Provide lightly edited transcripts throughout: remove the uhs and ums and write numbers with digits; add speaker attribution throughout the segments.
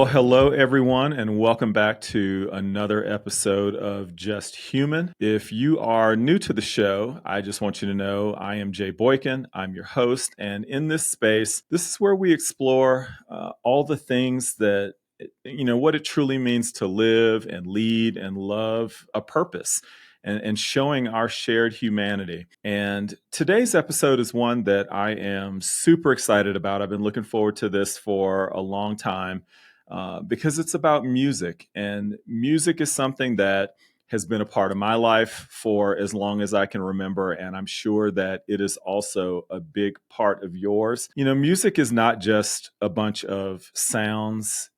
Speaker 1: Well, hello, everyone, and welcome back to another episode of Just Human. If you are new to the show, I just want you to know I am Jay Boykin. I'm your host. And in this space, this is where we explore all the things that, what it truly means to live and lead and love a purpose. And showing our shared humanity. And today's episode is one that I am super excited about. I've been looking forward to this for a long time. Because it's about music. And music is something that has been a part of my life for as long as I can remember. And I'm sure that it is also a big part of yours. Music is not just a bunch of sounds,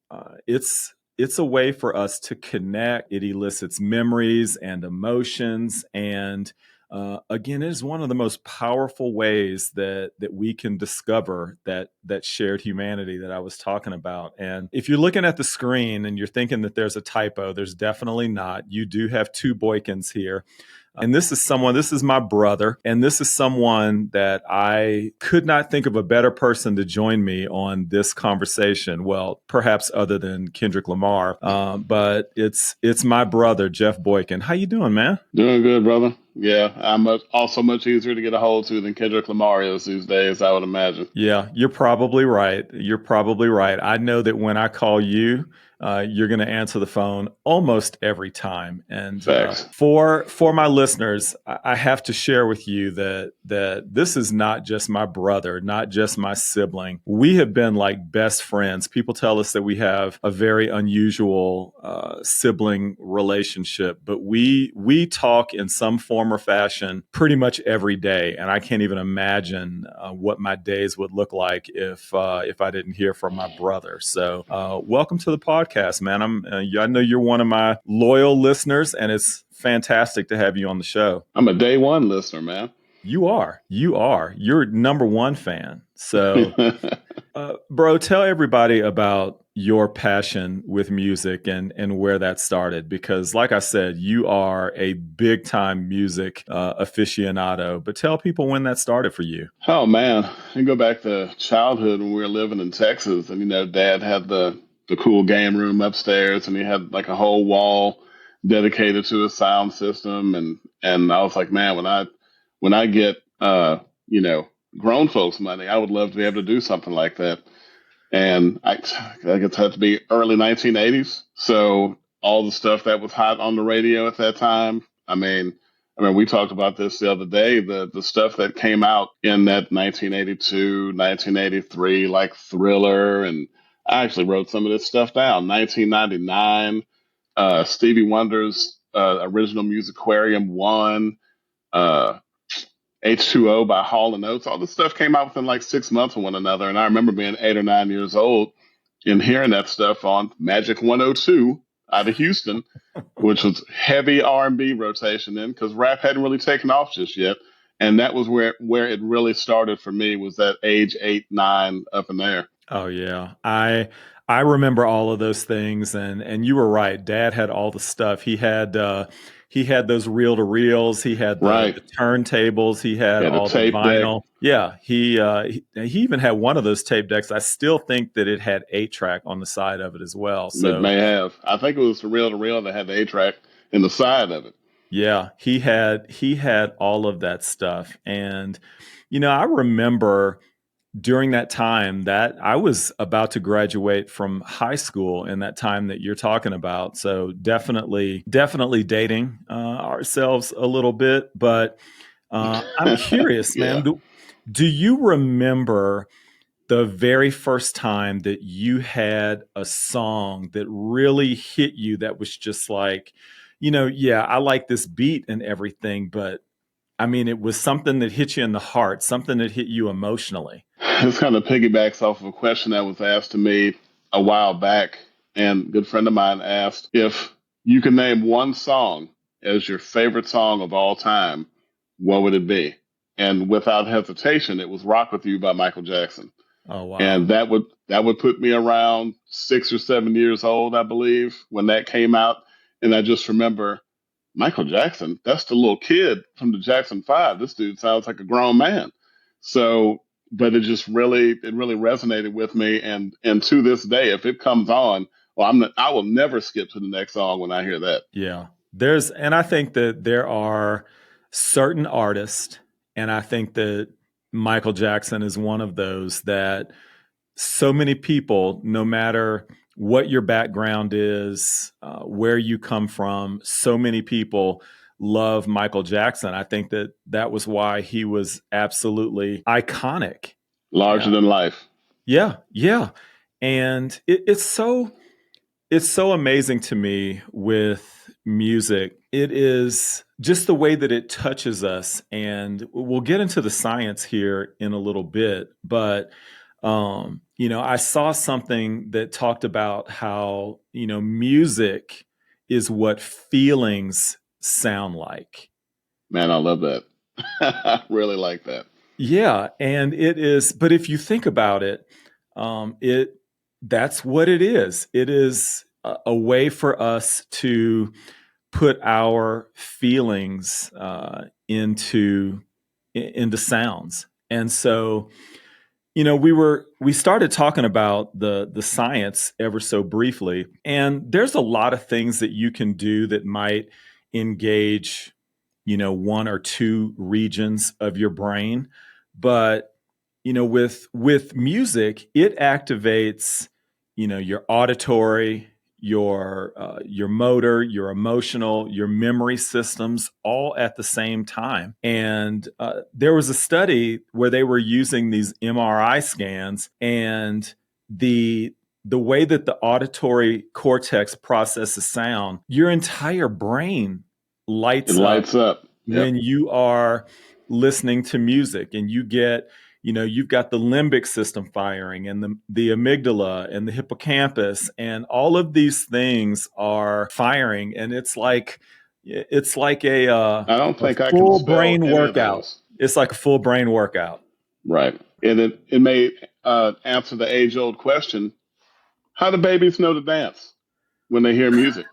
Speaker 1: it's a way for us to connect. It elicits memories and emotions. And again, it is one of the most powerful ways that we can discover that shared humanity that I was talking about. And if you're looking at the screen and you're thinking that there's a typo, there's definitely not. You do have two Boykins here. And this is my brother, and this is someone that I could not think of a better person to join me on this conversation. Well, perhaps other than Kendrick Lamar, but it's my brother, Jeff Boykin. How you doing, man?
Speaker 2: Doing good, brother. Yeah, I'm also much easier to get a hold to than Kendrick Lamar is these days, I would imagine.
Speaker 1: Yeah, you're probably right. You're probably right. I know that when I call you, you're going to answer the phone almost every time. And
Speaker 2: Facts.
Speaker 1: for my listeners, I have to share with you that this is not just my brother, not just my sibling. We have been like best friends. People tell us that we have a very unusual sibling relationship, but we talk in some form or fashion pretty much every day. And I can't even imagine what my days would look like if I didn't hear from my brother. So welcome to the podcast, man. I know you're one of my loyal listeners, and it's fantastic to have you on the show.
Speaker 2: I'm a day one listener, man.
Speaker 1: You're number one fan. So bro, tell everybody about your passion with music and where that started. Because like I said, you are a big time music aficionado, but tell people when that started for you.
Speaker 2: Oh man, I go back to childhood when we were living in Texas, and Dad had the cool game room upstairs, and he had like a whole wall dedicated to a sound system, and I was like, man, when I get you know grown folks money, I would love to be able to do something like that. And I guess it had to be early 1980s. So all the stuff that was hot on the radio at that time. I mean, we talked about this the other day. The stuff that came out in that 1982, 1983, like Thriller, and I actually wrote some of this stuff down. 1999, Stevie Wonder's original Musicarium One. Uh, H2O by Hall and Oates. All this stuff came out within like 6 months of one another. And I remember being 8 or 9 years old and hearing that stuff on Magic 102 out of Houston, which was heavy R&B rotation then because rap hadn't really taken off just yet. And that was where it really started for me, was that age 8, 9 up in there.
Speaker 1: Oh yeah. I remember all of those things, and you were right. Dad had all the stuff. He had those reel to reels, he had
Speaker 2: Right.
Speaker 1: the turntables, he had
Speaker 2: Had a
Speaker 1: all the
Speaker 2: tape deck.
Speaker 1: vinyl. Yeah, he even had one of those tape decks. I still think that it had 8-track on the side of it as well.
Speaker 2: It
Speaker 1: So
Speaker 2: may have. I think it was the reel to reel that had the 8 track in the side of it.
Speaker 1: yeah, he had all of that stuff. And I remember during that time that I was about to graduate from high school in that time that you're talking about. So definitely dating ourselves a little bit. But I'm curious, man.
Speaker 2: Yeah.
Speaker 1: Do you remember the very first time that you had a song that really hit you that was just like, yeah, I like this beat and everything, but I mean, it was something that hit you in the heart, something that hit you emotionally.
Speaker 2: This kind of piggybacks off of a question that was asked to me a while back. And a good friend of mine asked if you could name one song as your favorite song of all time, what would it be? And without hesitation, it was Rock With You by Michael Jackson.
Speaker 1: Oh,
Speaker 2: And
Speaker 1: wow.
Speaker 2: that would put me around 6 or 7 years old, I believe, when that came out. And I just remember Michael Jackson, that's the little kid from the Jackson 5. This dude sounds like a grown man. So but it really resonated with me. And to this day, if it comes on, well, I will never skip to the next song when I hear that.
Speaker 1: Yeah. And I think that there are certain artists, and I think that Michael Jackson is one of those that so many people, no matter what your background is, where you come from, so many people love Michael Jackson. I think that that was why he was absolutely iconic.
Speaker 2: Larger
Speaker 1: Yeah.
Speaker 2: than life.
Speaker 1: Yeah. Yeah. And it's so amazing to me with music. It is just the way that it touches us. And we'll get into the science here in a little bit. But, I saw something that talked about how, music is what feelings sound like.
Speaker 2: Man, I love that. I really like that.
Speaker 1: Yeah, and it is. But if you think about it, it that's what it is. It is a way for us to put our feelings into sounds. And so, we started talking about the science ever so briefly, and there's a lot of things that you can do that might engage one or two regions of your brain. But with music, it activates your auditory, your motor, your emotional, your memory systems all at the same time. And there was a study where they were using these MRI scans, and the way that the auditory cortex processes sound, your entire brain
Speaker 2: It
Speaker 1: lights up
Speaker 2: lights up. Yep.
Speaker 1: when you are listening to music, and you've got the limbic system firing, and the amygdala and the hippocampus, and all of these things are firing, and it's like
Speaker 2: I don't
Speaker 1: a
Speaker 2: think I can
Speaker 1: full
Speaker 2: spell
Speaker 1: brain
Speaker 2: any of
Speaker 1: workout.
Speaker 2: those.
Speaker 1: It's like a full brain workout.
Speaker 2: Right. And it may answer the age old question: how do babies know to dance when they hear music?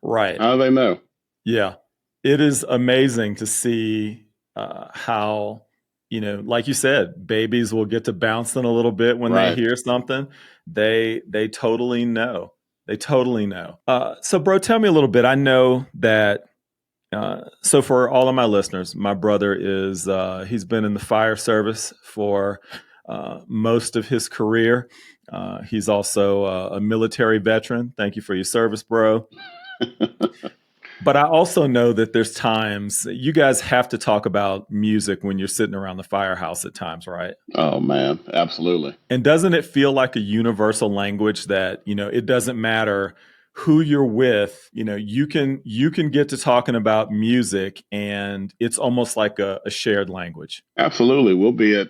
Speaker 1: Right.
Speaker 2: How do they know?
Speaker 1: Yeah, it is amazing to see how, like you said, babies will get to bouncing a little bit when they
Speaker 2: Right.
Speaker 1: hear something. They totally know. They totally know. So, bro, tell me a little bit. I know that. So, for all of my listeners, my brother he's been in the fire service for most of his career. He's also a military veteran. Thank you for your service, bro. But I also know that there's times you guys have to talk about music when you're sitting around the firehouse at times, right?
Speaker 2: Oh man, absolutely.
Speaker 1: And doesn't it feel like a universal language that, it doesn't matter who you're with, you can get to talking about music, and it's almost like a shared language.
Speaker 2: Absolutely. We'll be at,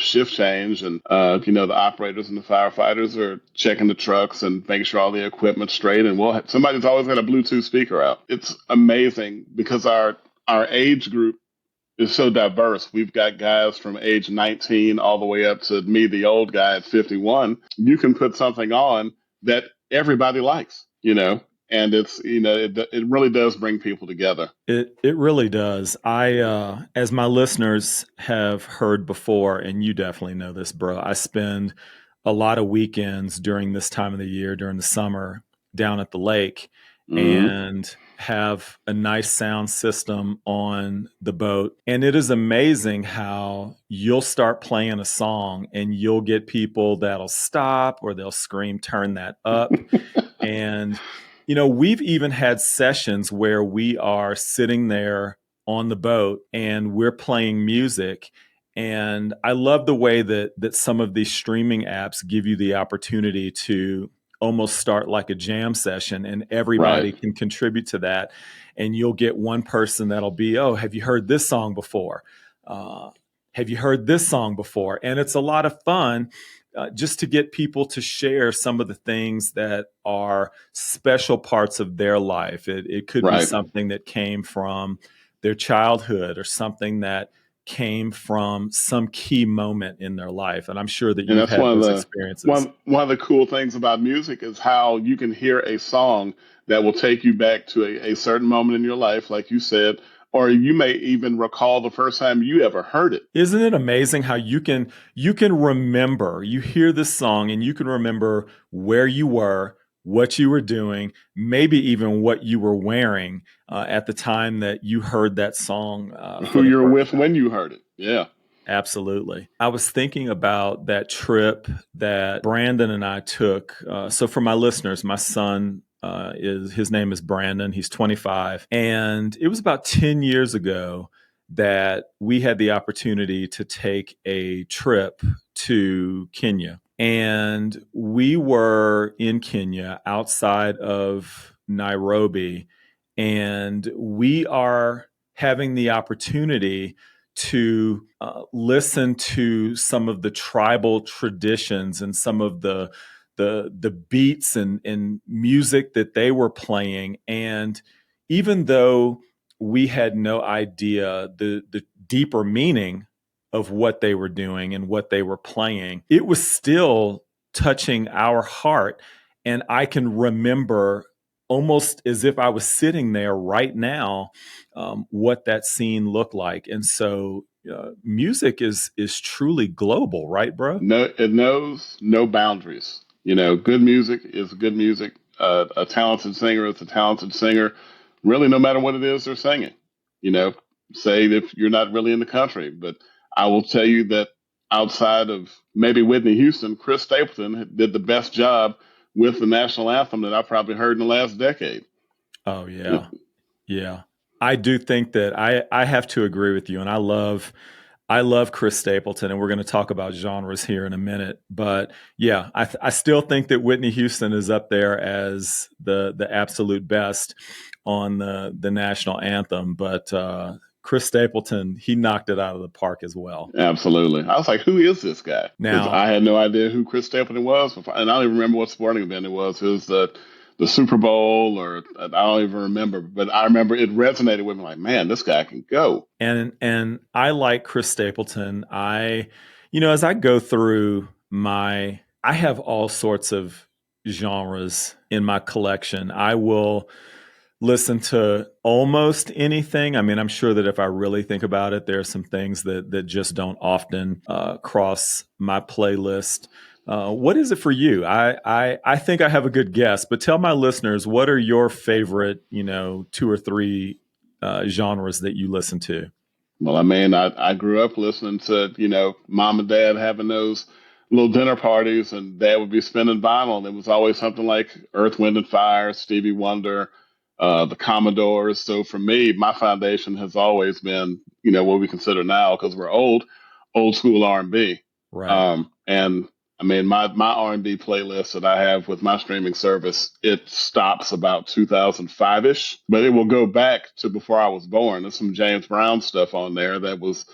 Speaker 2: shift change, and the operators and the firefighters are checking the trucks and making sure all the equipment's straight, and somebody's always got a Bluetooth speaker out. It's amazing because our age group is so diverse. We've got guys from age 19 all the way up to me, the old guy at 51. You can put something on that everybody likes, and it really does bring people together.
Speaker 1: It really does. As my listeners have heard before, and you definitely know this, bro, I spend a lot of weekends during this time of the year, during the summer, down at the lake,
Speaker 2: Hmm.
Speaker 1: and have a nice sound system on the boat. And it is amazing how you'll start playing a song and you'll get people that'll stop or they'll scream, turn that up. And, we've even had sessions where we are sitting there on the boat and we're playing music. And I love the way that some of these streaming apps give you the opportunity to almost start like a jam session, and
Speaker 2: Right.
Speaker 1: everybody can contribute to that. And you'll get one person that'll be, oh, have you heard this song before? Uh, have you heard this song before? And it's a lot of fun, just to get people to share some of the things that are special parts of their life. It could be
Speaker 2: Right.
Speaker 1: something that came from their childhood, or something that came from some key moment in their life. And I'm sure that
Speaker 2: And
Speaker 1: you've
Speaker 2: that's
Speaker 1: had those experiences.
Speaker 2: one of the cool things about music is how you can hear a song that will take you back to a certain moment in your life, like you said, or you may even recall the first time you ever heard it.
Speaker 1: Isn't it amazing how you can remember, you hear this song and you can remember where you were, what you were doing, maybe even what you were wearing at the time that you heard that song
Speaker 2: Who
Speaker 1: for the
Speaker 2: you're
Speaker 1: first
Speaker 2: with
Speaker 1: time.
Speaker 2: when you heard it. Yeah.
Speaker 1: Absolutely. I was thinking about that trip that Brandon and I took. So for my listeners, my son is his name is Brandon. He's 25, and it was about 10 years ago that we had the opportunity to take a trip to Kenya. And we were in Kenya outside of Nairobi, and we are having the opportunity to listen to some of the tribal traditions and some of the beats and music that they were playing. And even though we had no idea the deeper meaning of what they were doing and what they were playing, it was still touching our heart. And I can remember almost as if I was sitting there right now, what that scene looked like. And so music is truly global, right, bro?
Speaker 2: No, it knows no boundaries. You know, good music is good music. A talented singer is a talented singer. Really, no matter what it is they're singing. You know, say if you're not really in the country, but I will tell you that outside of maybe Whitney Houston, Chris Stapleton did the best job with the national anthem that I probably heard in the last decade.
Speaker 1: Oh yeah. Yeah. I do think that I have to agree with you. And I love Chris Stapleton, and we're going to talk about genres here in a minute. But yeah, I still think that Whitney Houston is up there as the absolute best on the national anthem. But Chris Stapleton, he knocked it out of the park as well.
Speaker 2: Absolutely. I was like, who is this guy? Because
Speaker 1: Now,
Speaker 2: I had no idea who Chris Stapleton was. And I don't even remember what sporting event it was. It was the Super Bowl, or I don't even remember. But I remember it resonated with me like, man, this guy can go.
Speaker 1: and I like Chris Stapleton. As I go through I have all sorts of genres in my collection. I will listen to almost anything. I mean, I'm sure that if I really think about it, there are some things that just don't often cross my playlist. What is it for you? I think I have a good guess, but tell my listeners, what are your favorite, two or three genres that you listen to?
Speaker 2: Well, I mean, I grew up listening to, mom and dad having those little dinner parties, and dad would be spinning vinyl. And it was always something like Earth, Wind, and Fire, Stevie Wonder, the Commodores. So for me, my foundation has always been, what we consider now, because we're old school R&B.
Speaker 1: Right.
Speaker 2: And I mean, my R&B playlist that I have with my streaming service, it stops about 2005 ish, but it will go back to before I was born. There's some James Brown stuff on there that was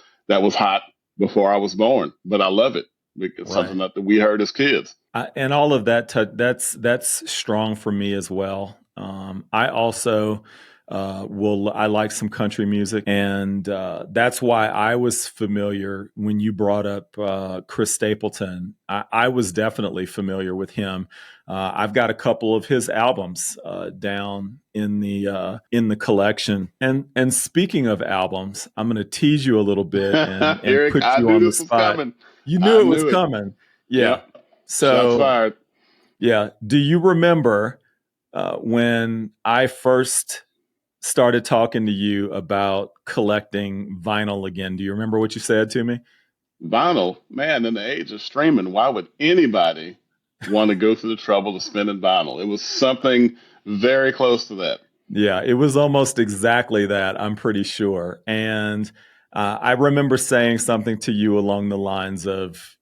Speaker 2: hot before I was born, but I love it. It's
Speaker 1: Right.
Speaker 2: something that we heard as kids.
Speaker 1: And all of that, that's strong for me as well. I also I like some country music, and that's why I was familiar when you brought up Chris Stapleton. I was definitely familiar with him. I've got a couple of his albums down in the collection. And speaking of albums, I'm going to tease you a little bit and
Speaker 2: Eric,
Speaker 1: put
Speaker 2: I
Speaker 1: you
Speaker 2: knew
Speaker 1: on the
Speaker 2: this was
Speaker 1: spot.
Speaker 2: coming.
Speaker 1: You knew
Speaker 2: I
Speaker 1: it was
Speaker 2: knew it.
Speaker 1: coming. Yeah.
Speaker 2: Yep. Shots
Speaker 1: So,
Speaker 2: fired.
Speaker 1: yeah. Do you remember when I first started talking to you about collecting vinyl again? Do you remember what you said to me?
Speaker 2: Vinyl, man, in the age of streaming, why would anybody want to go through the trouble of spinning vinyl? It was something very close to that.
Speaker 1: Yeah, it was almost exactly that, I'm pretty sure. And I remember saying something to you along the lines of,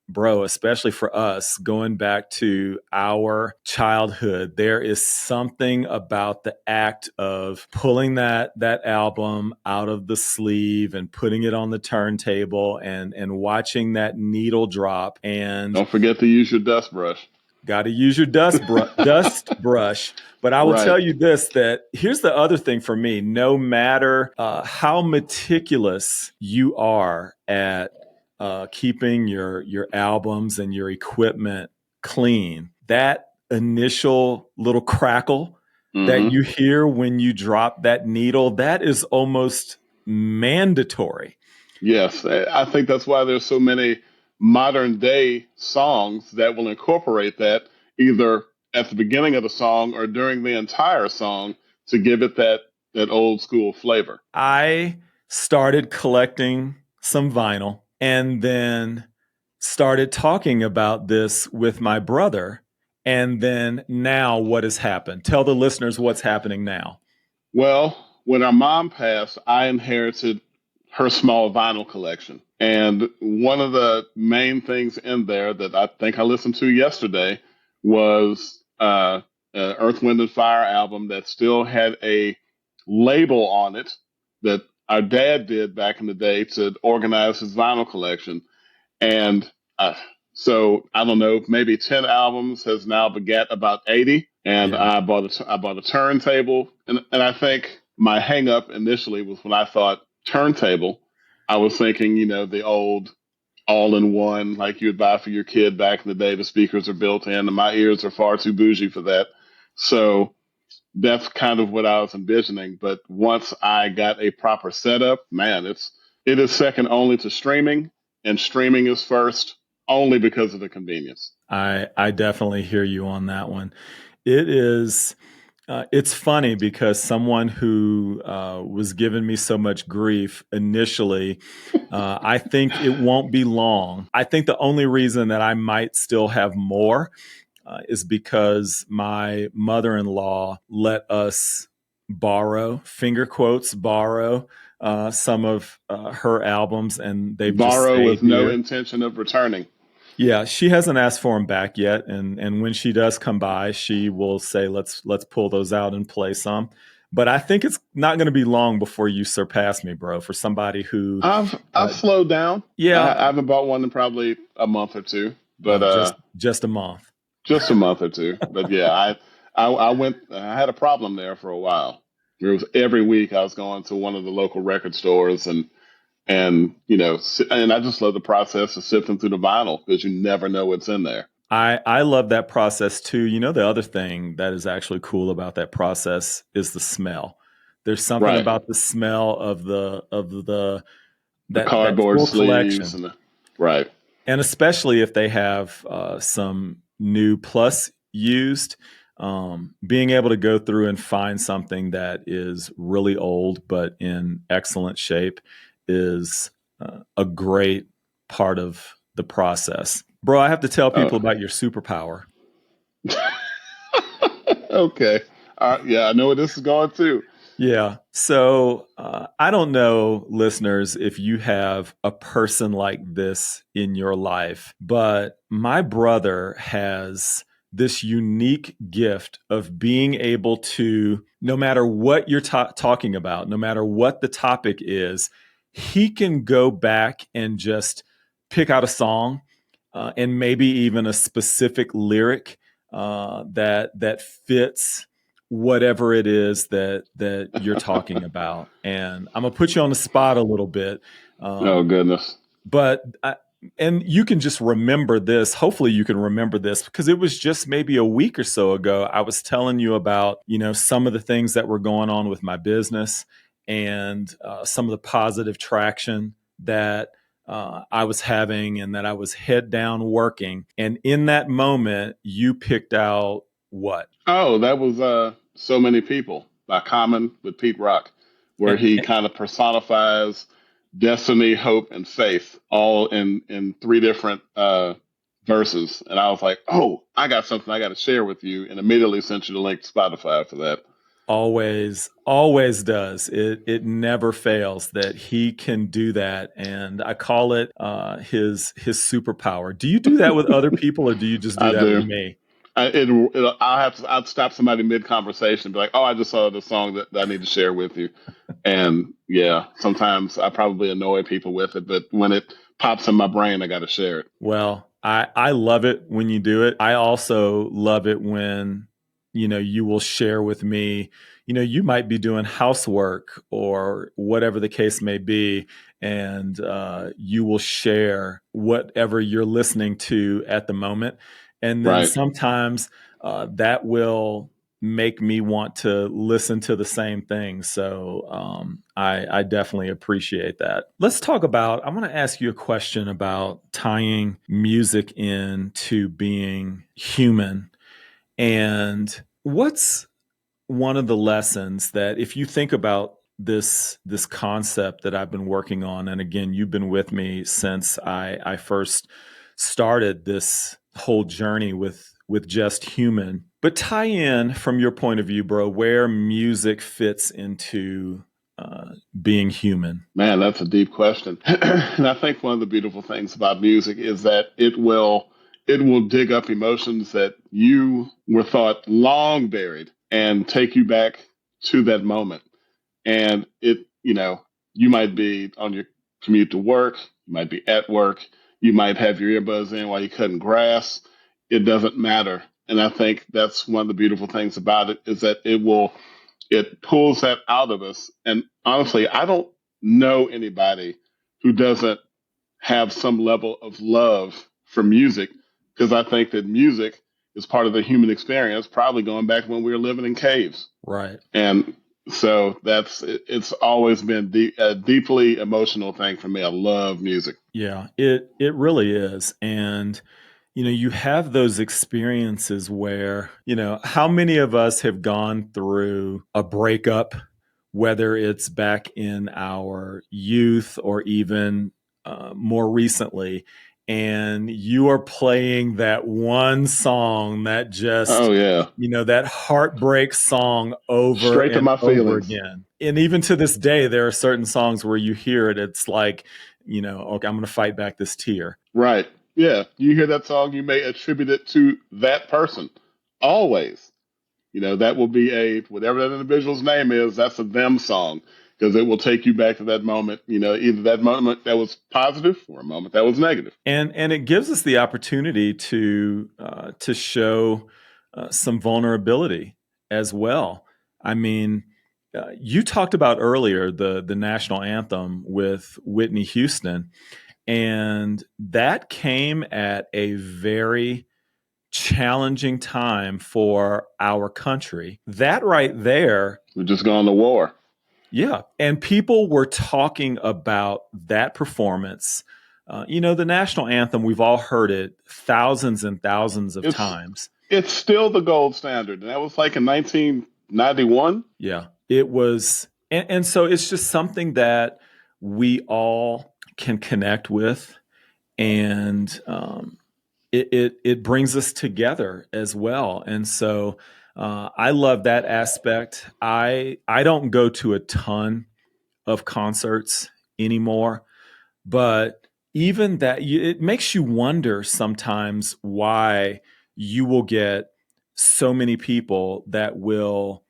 Speaker 1: bro, especially for us, going back to our childhood, there is something about the act of pulling that album out of the sleeve and putting it on the turntable and watching that needle drop and
Speaker 2: Don't forget to use your dust brush.
Speaker 1: got to use your dust brush. But I will
Speaker 2: Right.
Speaker 1: tell you this: that here's the other thing for me. No matter how meticulous you are at keeping your albums and your equipment clean, that initial little crackle that
Speaker 2: Hmm.
Speaker 1: you hear when you drop that needle, that is almost mandatory.
Speaker 2: Yes, I think that's why there's so many modern day songs that will incorporate that either at the beginning of the song or during the entire song to give it that old school flavor.
Speaker 1: I started collecting some vinyl and then started talking about this with my brother. And then now what has happened? Tell the listeners what's happening now.
Speaker 2: Well, when our mom passed, I inherited her small vinyl collection. And one of the main things in there that I think I listened to yesterday was Earth, Wind, and Fire album that still had a label on it that our dad did back in the day to organize his vinyl collection. And uh, so I don't know, maybe 10 albums has now begat about 80. And
Speaker 1: Yeah.
Speaker 2: I bought a turntable. And I think my hang up initially was when I thought turntable, I was thinking, the old all in one like you would buy for your kid back in the day. The speakers are built in, and my ears are far too bougie for that. So that's kind of what I was envisioning. But once I got a proper setup, man, it is second only to streaming, and streaming is first only because of the convenience.
Speaker 1: I definitely hear you on that one. It is it's funny because someone who was giving me so much grief initially, I think it won't be long. I think the only reason that I might still have more is because my mother-in-law let us borrow, finger quotes, borrow some of her albums, and they've just
Speaker 2: Borrow
Speaker 1: stayed
Speaker 2: with no
Speaker 1: here.
Speaker 2: intention of returning.
Speaker 1: Yeah, she hasn't asked for them back yet, and when she does come by, she will say, "Let's pull those out and play some." But I think it's not going to be long before you surpass me, bro. For somebody who,
Speaker 2: I've
Speaker 1: uh,
Speaker 2: slowed down.
Speaker 1: yeah,
Speaker 2: I haven't bought one in probably a month or two, but
Speaker 1: just a month.
Speaker 2: just a month or two. But yeah, I went. I had a problem there for a while. It was every week I was going to one of the local record stores and and I just love the process of sifting through the vinyl because you never know what's in there.
Speaker 1: I love that process too. You know, the other thing that is actually cool about that process is the smell. There's something
Speaker 2: Right,
Speaker 1: about the smell of the
Speaker 2: the
Speaker 1: that
Speaker 2: cardboard
Speaker 1: full
Speaker 2: sleeves
Speaker 1: collection,
Speaker 2: and the right.
Speaker 1: and especially if they have some new plus used. Being able to go through and find something that is really old but in excellent shape is a great part of the process. Bro, I have to tell
Speaker 2: Oh,
Speaker 1: people about your superpower.
Speaker 2: okay. Yeah, I know where this is going too.
Speaker 1: Yeah. So I don't know, listeners, if you have a person like this in your life, but my brother has this unique gift of being able to, no matter what you're talking about, no matter what the topic is, he can go back and just pick out a song and maybe even a specific lyric that fits whatever it is that you're talking about. And I'm gonna put you on the spot a little bit,
Speaker 2: Oh
Speaker 1: um,
Speaker 2: goodness.
Speaker 1: but and you can just remember this. Hopefully, you can remember this because it was just maybe a week or so ago. I was telling you about some of the things that were going on with my business and some of the positive traction that I was having and that I was head down working. And in that moment, you picked out what?
Speaker 2: Oh, that was So Many People by Common with Pete Rock, where
Speaker 1: And,
Speaker 2: he kind of personifies destiny, hope, and faith all in three different verses. And I was like, oh, I got something I got to share with you, and immediately sent you the link to Spotify for that.
Speaker 1: always does. It never fails that he can do that, and I call it his superpower. Do you do that with other people, or do you just do
Speaker 2: I
Speaker 1: that with
Speaker 2: do.
Speaker 1: me?
Speaker 2: I'd stop somebody mid conversation, be like, "Oh, I just saw the song that I need to share with you." And yeah, sometimes I probably annoy people with it, but when it pops in my brain, I got to share it.
Speaker 1: Well, I love it when you do it. I also love it when you will share with me. You might be doing housework or whatever the case may be, and you will share whatever you're listening to at the moment. And then
Speaker 2: Right.
Speaker 1: sometimes that will make me want to listen to the same thing. So I definitely appreciate that. Let's talk about, I want to ask you a question about tying music into being human. And what's one of the lessons that, if you think about this concept that I've been working on, and again, you've been with me since I first started this whole journey with Just Human, but tie in from your point of view, bro, where music fits into being human.
Speaker 2: Man, that's a deep question. And I think one of the beautiful things about music is that it will dig up emotions that you were thought long buried and take you back to that moment. And you might be on your commute to work, you might be at work, you might have your earbuds in while you're cutting grass. It doesn't matter. And I think that's one of the beautiful things about it is that it pulls that out of us. And honestly, I don't know anybody who doesn't have some level of love for music because I think that music is part of the human experience, probably going back when we were living in caves.
Speaker 1: Right.
Speaker 2: And so it's always been a deeply emotional thing for me. I love music.
Speaker 1: Yeah, it really is. And you have those experiences where, how many of us have gone through a breakup, whether it's back in our youth or even more recently, and you are playing that one song that
Speaker 2: Oh
Speaker 1: just,
Speaker 2: yeah,
Speaker 1: that heartbreak song over
Speaker 2: straight to
Speaker 1: and
Speaker 2: my
Speaker 1: over
Speaker 2: feelings.
Speaker 1: again. And even to this day, there are certain songs where you hear it, it's like, okay, I'm going to fight back this tear.
Speaker 2: Right. Yeah. You hear that song, you may attribute it to that person. Always. That will be whatever that individual's name is, that's a them song because it will take you back to that moment, either that moment that was positive or a moment that was negative.
Speaker 1: And it gives us the opportunity to show some vulnerability as well. I mean, you talked about earlier the national anthem with Whitney Houston, and that came at a very challenging time for our country. That right there.
Speaker 2: We're just going to war.
Speaker 1: Yeah. And people were talking about that performance. The national anthem, we've all heard it thousands and thousands of
Speaker 2: It's
Speaker 1: times.
Speaker 2: it's still the gold standard. And that was like in 1991.
Speaker 1: Yeah. It was. And so it's just something that we all can connect with. And it brings us together as well. And so I love that aspect. I don't go to a ton of concerts anymore, but even that, it makes you wonder sometimes why you will get so many people that will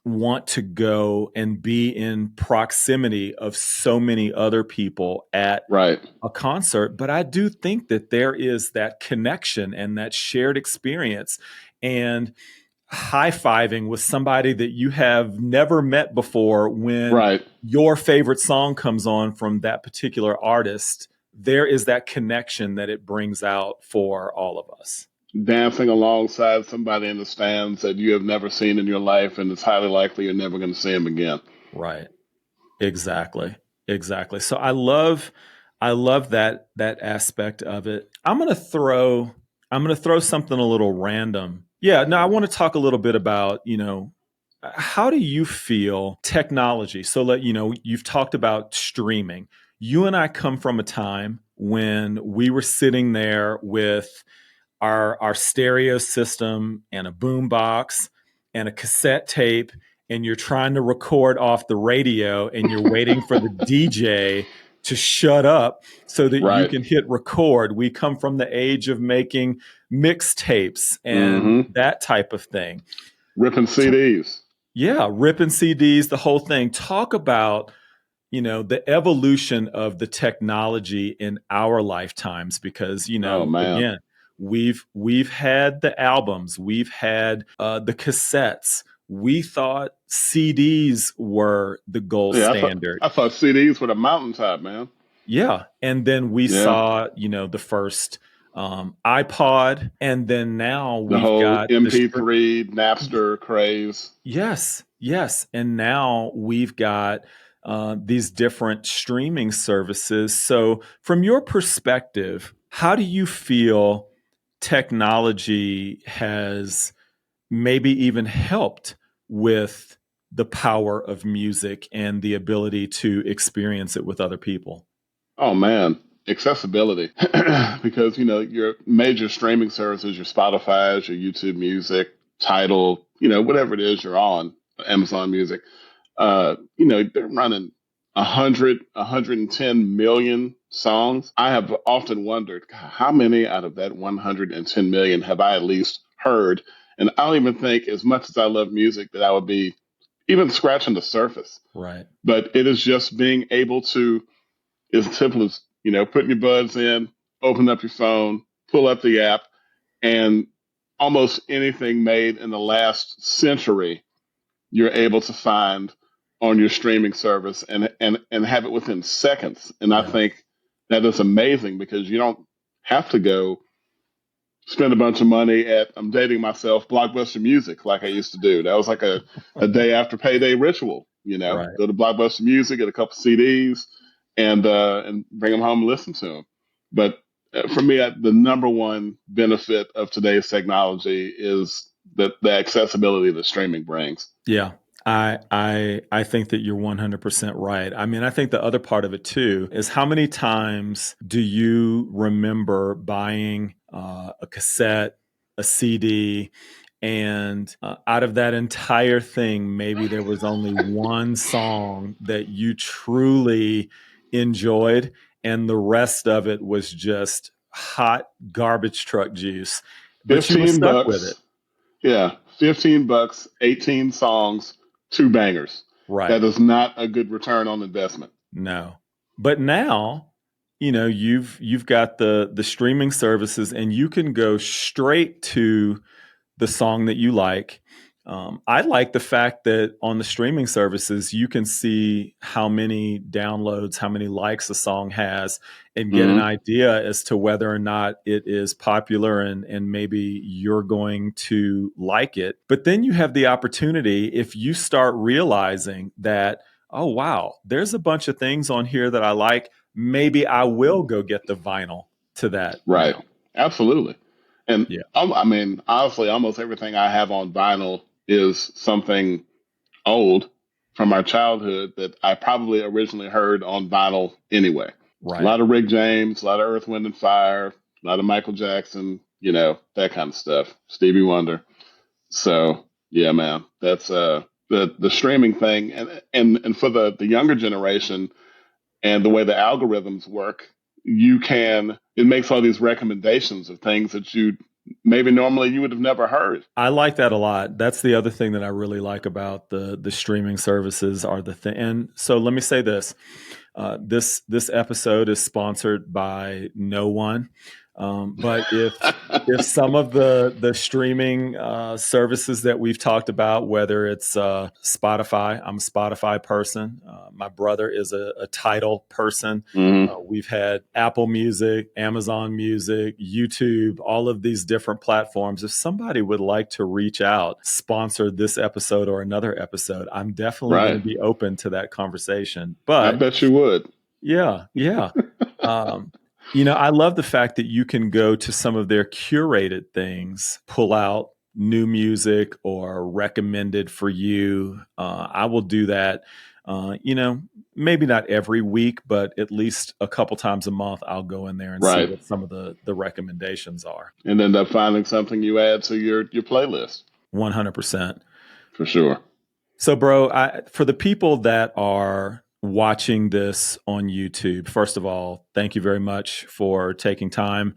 Speaker 1: want to go and be in proximity of so many other people at
Speaker 2: Right.
Speaker 1: a concert. But I do think that there is that connection and that shared experience. And high-fiving with somebody that you have never met before when
Speaker 2: Right.
Speaker 1: your favorite song comes on from that particular artist, there is that connection that it brings out for all of us.
Speaker 2: Dancing alongside somebody in the stands that you have never seen in your life, and it's highly likely you're never going to see him again.
Speaker 1: Right. Exactly. Exactly. So I love that aspect of it. I'm going to throw something a little random. Yeah, no, I want to talk a little bit about, how do you feel technology? So you've talked about streaming. You and I come from a time when we were sitting there with our stereo system and a boom box and a cassette tape, and you're trying to record off the radio and you're waiting for the DJ to shut up so that you
Speaker 2: Right.
Speaker 1: can hit record. We come from the age of making mixtapes and
Speaker 2: Mm-hmm.
Speaker 1: that type of thing.
Speaker 2: Ripping CDs.
Speaker 1: Yeah, ripping CDs, the whole thing. Talk about, the evolution of the technology in our lifetimes, because,
Speaker 2: Oh man.
Speaker 1: again, we've had the albums, we've had the cassettes. We thought CDs were the gold
Speaker 2: Yeah,
Speaker 1: standard.
Speaker 2: I thought CDs were the mountaintop, man.
Speaker 1: Yeah. And then we
Speaker 2: Yeah.
Speaker 1: saw, the first iPod, and then now
Speaker 2: The
Speaker 1: we've
Speaker 2: whole
Speaker 1: got
Speaker 2: MP3 Napster craze.
Speaker 1: yes, yes. And now we've got these different streaming services. So, from your perspective, how do you feel technology has maybe even helped with the power of music and the ability to experience it with other people?
Speaker 2: Oh man, accessibility. Because your major streaming services, your Spotify's, your YouTube Music, Tidal, whatever it is you're on, Amazon Music. They're running 110 million songs. I have often wondered, God, how many out of that 110 million have I at least heard? And I don't even think, as much as I love music, that I would be even scratching the surface.
Speaker 1: Right.
Speaker 2: But it is just being able to, as simple as, putting your buds in, open up your phone, pull up the app, and almost anything made in the last century you're able to find on your streaming service and have it within seconds. And I
Speaker 1: Yeah.
Speaker 2: think that is amazing because you don't have to go spend a bunch of money at, I'm dating myself, Blockbuster Music like I used to do. That was like a day after payday ritual,
Speaker 1: Right.
Speaker 2: go to Blockbuster Music, get a couple CDs and bring them home and listen to them. But for me, the number one benefit of today's technology is the accessibility that streaming brings.
Speaker 1: Yeah. I think that you're 100% right. I mean, I think the other part of it too is how many times do you remember buying a cassette, a CD, and out of that entire thing, maybe there was only one song that you truly enjoyed, and the rest of it was just hot garbage truck juice, but you were
Speaker 2: 15
Speaker 1: stuck with
Speaker 2: bucks.
Speaker 1: it.
Speaker 2: Yeah, $15, 18 songs, two bangers.
Speaker 1: Right.
Speaker 2: That is not a good return on investment.
Speaker 1: No. But now, you've got the streaming services and you can go straight to the song that you like. I like the fact that on the streaming services, you can see how many downloads, how many likes a song has, and get an
Speaker 2: Hmm.
Speaker 1: idea as to whether or not it is popular and maybe you're going to like it. But then you have the opportunity, if you start realizing that, oh, wow, there's a bunch of things on here that I like, maybe I will go get the vinyl to that
Speaker 2: Right.
Speaker 1: now.
Speaker 2: Absolutely. And
Speaker 1: Yeah,
Speaker 2: I mean, honestly, almost everything I have on vinyl is something old from our childhood that I probably originally heard on vinyl anyway. A
Speaker 1: right.
Speaker 2: lot of Rick James, a lot of Earth, Wind, and Fire, a lot of Michael Jackson, that kind of stuff. Stevie Wonder. So yeah, man, that's the streaming thing, and for the younger generation and the way the algorithms work, it makes all these recommendations of things that you maybe normally you would have never heard.
Speaker 1: I like that a lot. That's the other thing that I really like about the streaming services are the thing. And so let me say this: this episode is sponsored by no one. But if some of the streaming services that we've talked about, whether it's Spotify, I'm a Spotify person. My brother is a Tidal person.
Speaker 2: Hmm.
Speaker 1: We've had Apple Music, Amazon Music, YouTube, all of these different platforms. If somebody would like to reach out, sponsor this episode or another episode, I'm definitely going to
Speaker 2: Right.
Speaker 1: be open to that conversation.
Speaker 2: I
Speaker 1: But
Speaker 2: bet you would.
Speaker 1: yeah, yeah. Um, I love the fact that you can go to some of their curated things, pull out new music or recommended for you. I will do that. Maybe not every week, but at least a couple times a month, I'll go in there and see
Speaker 2: Right.
Speaker 1: what some of the recommendations are.
Speaker 2: And end up finding something you add to your playlist
Speaker 1: 100%.
Speaker 2: for sure.
Speaker 1: So, bro, for the people that are watching this on YouTube, first of all, thank you very much for taking time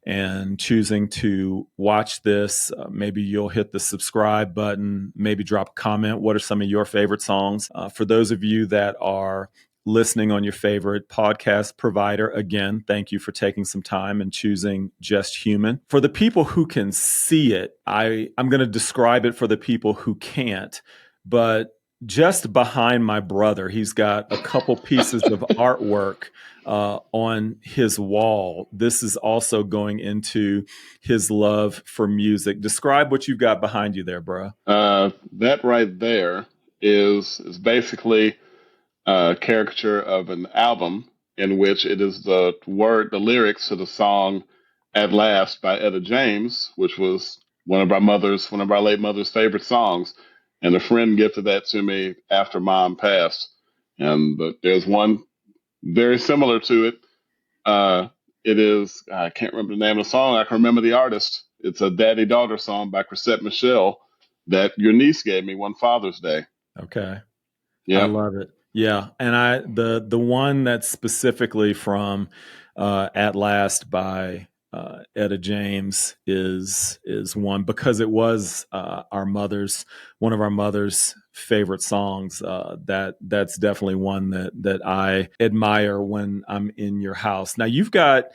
Speaker 1: and choosing to watch this. Maybe you'll hit the subscribe button, maybe drop a comment. What are some of your favorite songs? For those of you that are listening on your favorite podcast provider, again, thank you for taking some time and choosing Just Human. For the people who can see it, I'm going to describe it for the people who can't. But just behind my brother, he's got a couple pieces of artwork on his wall. This is also going into his love for music. Describe what you've got behind you there, bro.
Speaker 2: That right there is basically a caricature of an album in which it is the lyrics to the song "At Last" by Etta James, which was one of our late mother's favorite songs. And a friend gifted that to me after mom passed. And there's one very similar to it. Uh, it is, I can't remember the name of the song. I can remember the artist. It's a daddy daughter song by Chrisette Michelle that your niece gave me one Father's Day.
Speaker 1: Okay. I
Speaker 2: Yep.
Speaker 1: love it. Yeah, and the one that's specifically from "At Last" by Etta James is one because it was our mother's one of our mother's favorite songs. That's definitely one that I admire when I'm in your house. Now you've got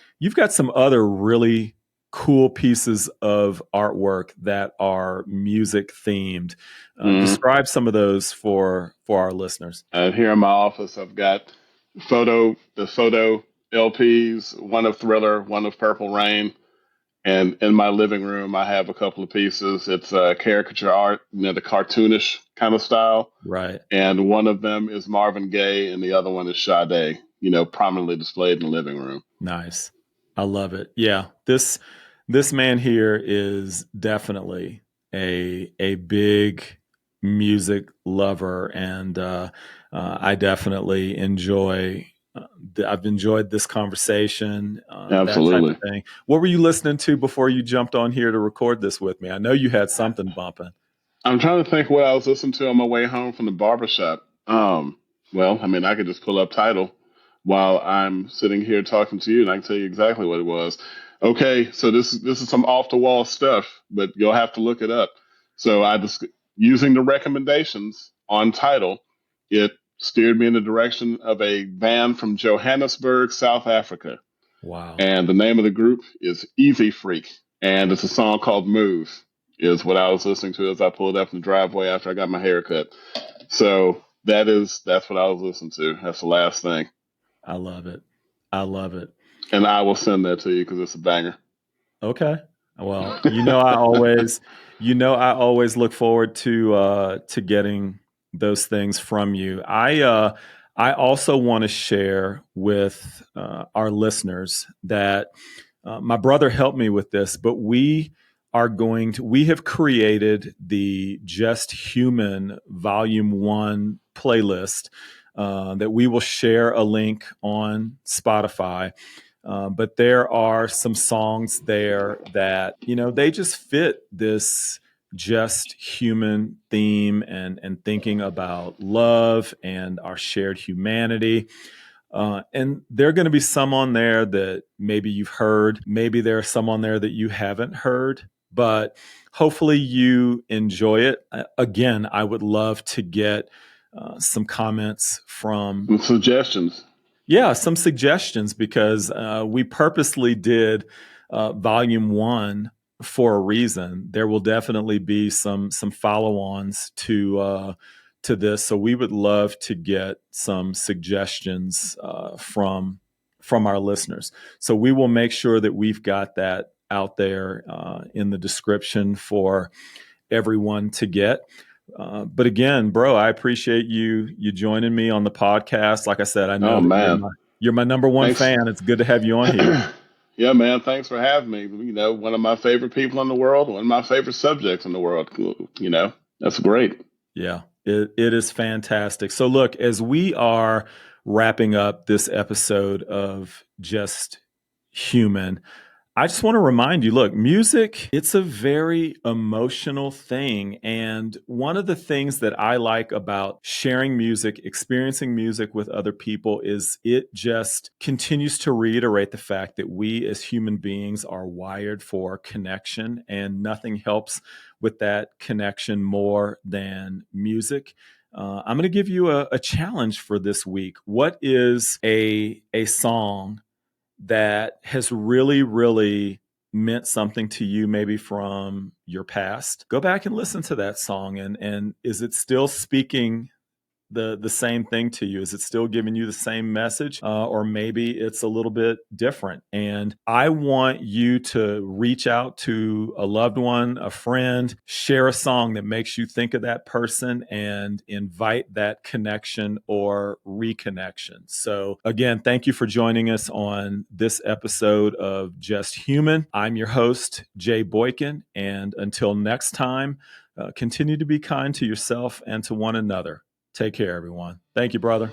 Speaker 1: some other really cool pieces of artwork that are music themed.
Speaker 2: Mm.
Speaker 1: Describe some of those for our listeners.
Speaker 2: Here in my office, I've got the photo LPs, one of Thriller, one of Purple Rain. And in my living room, I have a couple of pieces. It's caricature art, the cartoonish kind of style.
Speaker 1: Right.
Speaker 2: And one of them is Marvin Gaye, and the other one is Sade, prominently displayed in the living room.
Speaker 1: Nice. I love it. Yeah. This man here is definitely a big music lover, and I definitely enjoy. I've enjoyed this conversation, that type of
Speaker 2: Absolutely.
Speaker 1: thing. What were you listening to before you jumped on here to record this with me? I know you had something bumping.
Speaker 2: I'm trying to think what I was listening to on my way home from the barbershop. Well, I mean, I could just pull up title while I'm sitting here talking to you, and I can tell you exactly what it was. Okay, so this is some off the wall stuff, but you'll have to look it up. So I just using the recommendations on title, it steered me in the direction of a band from Johannesburg, South Africa,
Speaker 1: Wow.
Speaker 2: and the name of the group is Easy Freak, and it's a song called "Move." Is what I was listening to as I pulled up in the driveway after I got my hair cut. So that's what I was listening to. That's the last thing,
Speaker 1: I love it. I love it.
Speaker 2: and I will send that to you because it's a banger.
Speaker 1: Okay. Well, I always look forward to getting those things from you. I also want to share with our listeners that my brother helped me with this, but we have created the Just Human Volume 1 playlist that we will share a link on Spotify. But there are some songs there that, they just fit this just human theme and thinking about love and our shared humanity. And there are going to be some on there that maybe you've heard. Maybe there are some on there that you haven't heard, but hopefully you enjoy it. Again, I would love to get some comments from,
Speaker 2: Some suggestions.
Speaker 1: yeah, some suggestions because we purposely did volume 1 for a reason. There will definitely be some follow-ons to this, so we would love to get some suggestions from our listeners. So we will make sure that we've got that out there in the description for everyone to get. But again, bro, I appreciate you joining me on the podcast. Like I said, I know
Speaker 2: Oh
Speaker 1: that
Speaker 2: man,
Speaker 1: you're my number one
Speaker 2: thanks.
Speaker 1: fan. It's good to have you on here.
Speaker 2: Yeah, man, thanks for having me. One of my favorite people in the world, one of my favorite subjects in the world. That's great.
Speaker 1: Yeah, it is fantastic. So look, as we are wrapping up this episode of Just Human, I just want to remind you, look, music, it's a very emotional thing. And one of the things that I like about sharing music, experiencing music with other people is it just continues to reiterate the fact that we as human beings are wired for connection and nothing helps with that connection more than music. I'm going to give you a challenge for this week. What is a song that has really, really meant something to you, maybe from your past? Go back and listen to that song, and is it still speaking the same thing to you? Is it still giving you the same message, or maybe it's a little bit different? And I want you to reach out to a loved one, a friend, share a song that makes you think of that person, and invite that connection or reconnection. So again, thank you for joining us on this episode of Just Human. I'm your host, Jay Boykin, and until next time, continue to be kind to yourself and to one another. Take care, everyone. Thank you, brother.